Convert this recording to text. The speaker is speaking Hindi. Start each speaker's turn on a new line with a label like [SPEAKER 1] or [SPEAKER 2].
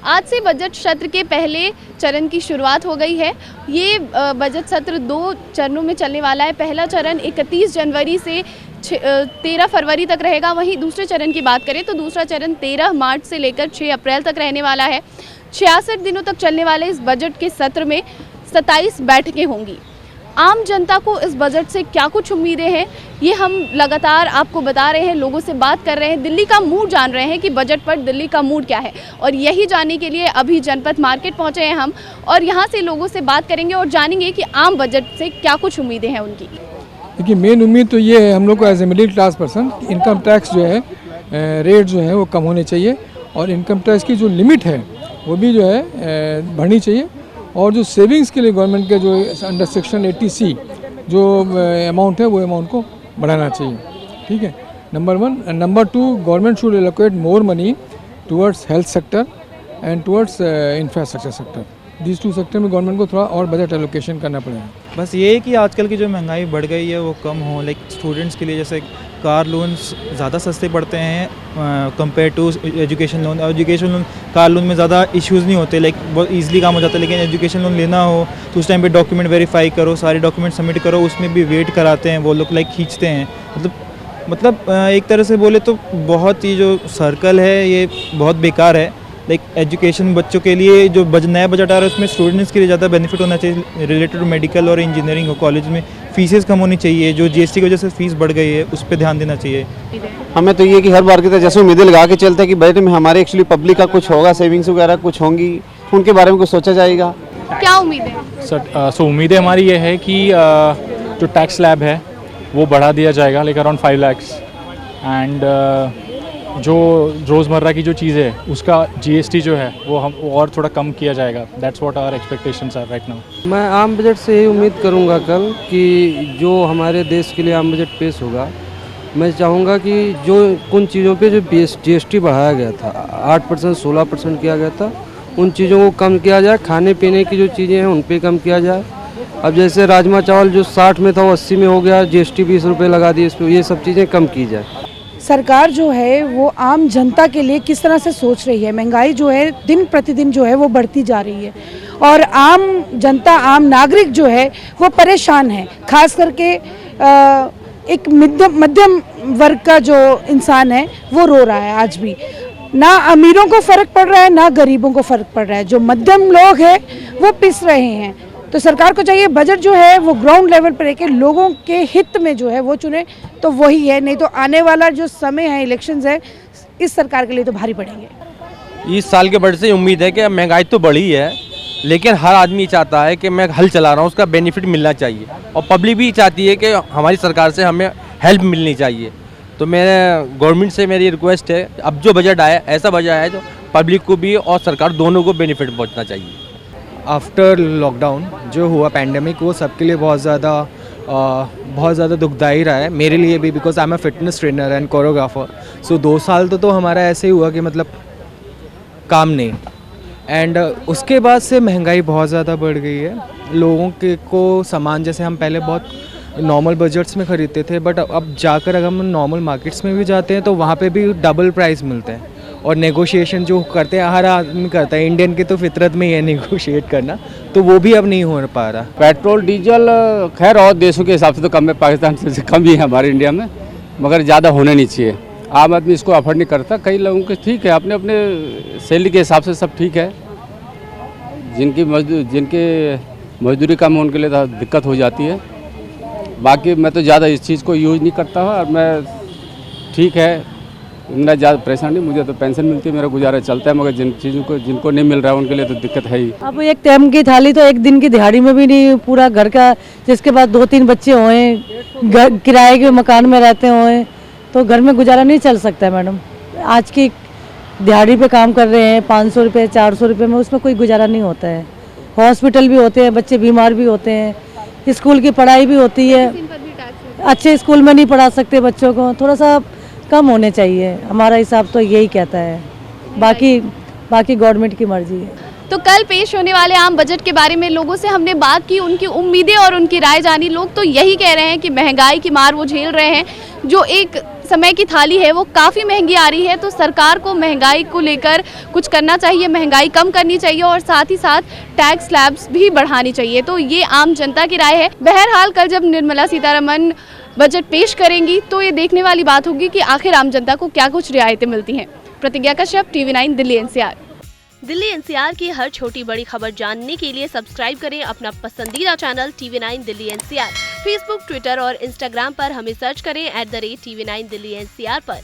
[SPEAKER 1] आज से बजट सत्र के पहले चरण की शुरुआत हो गई है। ये बजट सत्र 2 चरणों में चलने वाला है। पहला चरण 31 जनवरी से 13 फरवरी तक रहेगा। वहीं दूसरे चरण की बात करें तो दूसरा चरण 13 मार्च से लेकर 6 अप्रैल तक रहने वाला है। 66 दिनों तक चलने वाले इस बजट के सत्र में 27 बैठकें होंगी। आम जनता को इस बजट से क्या कुछ उम्मीदें हैं, ये हम लगातार आपको बता रहे हैं, लोगों से बात कर रहे हैं, दिल्ली का मूड जान रहे हैं कि बजट पर दिल्ली का मूड क्या है। और यही जानने के लिए अभी जनपद मार्केट पहुंचे हैं हम और यहाँ से लोगों से बात करेंगे और जानेंगे कि आम बजट से क्या कुछ उम्मीदें हैं उनकी।
[SPEAKER 2] देखिए, मेन उम्मीद तो ये है हम लोग को as a middle class person, income tax जो है रेट जो है वो कम होने चाहिए और इनकम टैक्स की जो लिमिट है वो भी जो है बढ़नी चाहिए। और जो सेविंग्स के लिए गवर्नमेंट के जो अंडर सेक्शन 80C जो अमाउंट है वो अमाउंट को बढ़ाना चाहिए। ठीक है, number 1। Number 2, government should allocate more money towards health sector and towards infrastructure sector. These 2 sector में गवर्नमेंट को थोड़ा और बजट एलोकेशन करना पड़ेगा।
[SPEAKER 3] बस ये है कि आजकल की जो महंगाई बढ़ गई है वो कम हो। लाइक स्टूडेंट्स के लिए जैसे कार लोन्स ज़्यादा सस्ते पड़ते हैं compare to education loan. Education loan car loan में ज़्यादा इश्यूज़ नहीं होते, लाइक बहुत ईजिली काम हो जाता है। लेकिन एजुकेशन लोन लेना हो तो उस टाइम पे डॉक्यूमेंट वेरीफाई करो, सारे डॉक्यूमेंट सबमिट करो, उसमें भी वेट कराते हैं वो लोग, लाइक खींचते हैं। मतलब एक तरह से बोले तो बहुत ही जो सर्कल है ये बहुत बेकार है। लाइक एजुकेशन बच्चों के लिए जो नया बजट आ रहा है उसमें स्टूडेंट्स के लिए ज़्यादा बेनिफिट होना चाहिए। रिलेटेड टू मेडिकल और इंजीनियरिंग हो, कॉलेज में फीसेस कम होनी चाहिए। जो GST की वजह से फीस बढ़ गई है उस पर ध्यान देना चाहिए।
[SPEAKER 4] हमें तो ये कि हर बार की तरह जैसे उम्मीदें लगा के चलते हैं कि बजट में हमारे एक्चुअली पब्लिक का कुछ होगा, सेविंग्स वगैरह कुछ होंगी, उनके बारे में कुछ सोचा जाएगा।
[SPEAKER 1] क्या उम्मीद है
[SPEAKER 5] सर? उम्मीदें हमारी ये है कि जो टैक्स स्लैब है वो बढ़ा दिया जाएगा, लाइक अराउंड 5 लाख। एंड जो रोज़मर्रा की जो चीज़ है उसका GST जो है वो हम और थोड़ा कम किया जाएगा। That's what our expectations are right now.
[SPEAKER 6] मैं आम बजट से यही उम्मीद करूंगा कल कि जो हमारे देश के लिए आम बजट पेश होगा, मैं चाहूँगा कि जो उन चीज़ों पे जो GST बढ़ाया गया था, 8% 16% किया गया था, उन चीज़ों को कम किया जाए। खाने पीने की जो चीज़ें हैं उन पे कम किया जाए। अब जैसे राजमा चावल जो 60 में था वो 80 में हो गया, GST 20 रुपये लगा दिए इस पर, ये सब चीज़ें कम की जाए।
[SPEAKER 7] सरकार जो है वो आम जनता के लिए किस तरह से सोच रही है। महंगाई जो है दिन प्रतिदिन जो है वो बढ़ती जा रही है और आम जनता, आम नागरिक जो है वो परेशान है। खास करके एक मध्यम वर्ग का जो इंसान है वो रो रहा है। आज भी ना अमीरों को फ़र्क पड़ रहा है ना गरीबों को फ़र्क पड़ रहा है। जो मध्यम लोग हैं वो पिस रहे हैं। तो सरकार को चाहिए बजट जो है वो ग्राउंड लेवल पर रह के लोगों के हित में जो है वो चुने, तो वही है। नहीं तो आने वाला जो समय है, इलेक्शंस है, इस सरकार के लिए तो भारी पड़ेंगे।
[SPEAKER 8] इस साल के बजट से उम्मीद है कि महंगाई तो बढ़ी है, लेकिन हर आदमी चाहता है कि मैं हल चला रहा हूँ उसका बेनिफिट मिलना चाहिए और पब्लिक भी चाहती है कि हमारी सरकार से हमें हेल्प मिलनी चाहिए। तो मेरे गवर्नमेंट से मेरी रिक्वेस्ट है, अब जो बजट आया ऐसा बजट आया जो पब्लिक को भी और सरकार दोनों को बेनिफिट पहुँचना चाहिए।
[SPEAKER 3] आफ्टर लॉकडाउन जो हुआ पैंडेमिक, वो सबके लिए बहुत ज़्यादा दुखदायी रहा है। मेरे लिए भी, because I am a fitness trainer and choreographer. So 2 साल तो हमारा ऐसे ही हुआ कि मतलब काम नहीं। एंड उसके बाद से महंगाई बहुत ज़्यादा बढ़ गई है। लोगों के को सामान जैसे हम पहले बहुत नॉर्मल बजट्स में ख़रीदते थे, बट अब जाकर अगर हम नॉर्मल मार्केट्स में भी जाते हैं तो वहाँ पे भी डबल प्राइस मिलते हैं। और नेगोशिएशन जो करते हैं हर आदमी करता है, इंडियन की तो फितरत में ही है नेगोशिएट करना, तो वो भी अब नहीं हो पा रहा।
[SPEAKER 4] पेट्रोल डीजल खैर और देशों के हिसाब से तो कम है, पाकिस्तान से कम ही है हमारे इंडिया में, मगर ज़्यादा होना नहीं चाहिए। आम आदमी इसको अफोर्ड नहीं करता। कई लोगों के ठीक है, अपने अपने सैलरी के हिसाब से सब ठीक है। जिनके मजदूरी कम है उनके लिए तो दिक्कत हो जाती है। बाकी मैं तो ज़्यादा इस चीज़ को यूज़ नहीं करता हूँ और मैं ठीक है, इतना ज़्यादा परेशान नहीं। मुझे तो पेंशन मिलती है, मेरा गुजारा चलता है, मगर जिनको नहीं मिल रहा है उनके लिए तो दिक्कत है ही।
[SPEAKER 9] अब एक टाइम की थाली तो एक दिन की दिहाड़ी में भी नहीं पूरा घर का, जिसके पास 2-3 बच्चे होए, किराए के मकान में रहते होए, तो घर में गुजारा नहीं चल सकता है मैडम। आज की दिहाड़ी पे काम कर रहे हैं 500 रुपये 400 रुपये में, उसमें कोई गुजारा नहीं होता है। हॉस्पिटल भी होते हैं, बच्चे बीमार भी होते हैं, स्कूल की पढ़ाई भी होती है। अच्छे स्कूल में नहीं पढ़ा सकते बच्चों को, थोड़ा सा कम होने चाहिए। हमारा हिसाब तो यही कहता है, बाकी गवर्नमेंट की मर्जी है।
[SPEAKER 1] तो कल पेश होने वाले आम बजट के बारे में लोगों से हमने बात की, उनकी उम्मीदें और उनकी राय जानी। लोग तो यही कह रहे हैं कि महंगाई की मार वो झेल रहे हैं। जो एक समय की थाली है वो काफ़ी महंगी आ रही है, तो सरकार को महंगाई को लेकर कुछ करना चाहिए, महंगाई कम करनी चाहिए और साथ ही साथ टैक्स स्लैब्स भी बढ़ानी चाहिए। तो ये आम जनता की राय है। बहरहाल कल जब निर्मला सीतारमण बजट पेश करेंगी तो ये देखने वाली बात होगी कि आखिर आम जनता को क्या कुछ रियायतें मिलती हैं। प्रतिज्ञा Kashyap, TV9 Delhi NCR।
[SPEAKER 10] Delhi NCR की हर छोटी बड़ी खबर जानने के लिए सब्सक्राइब करें अपना पसंदीदा channel TV9 Delhi NCR। Facebook, Twitter और इंस्टाग्राम पर हमें सर्च करें @TV9 दिल्ली NCR पर।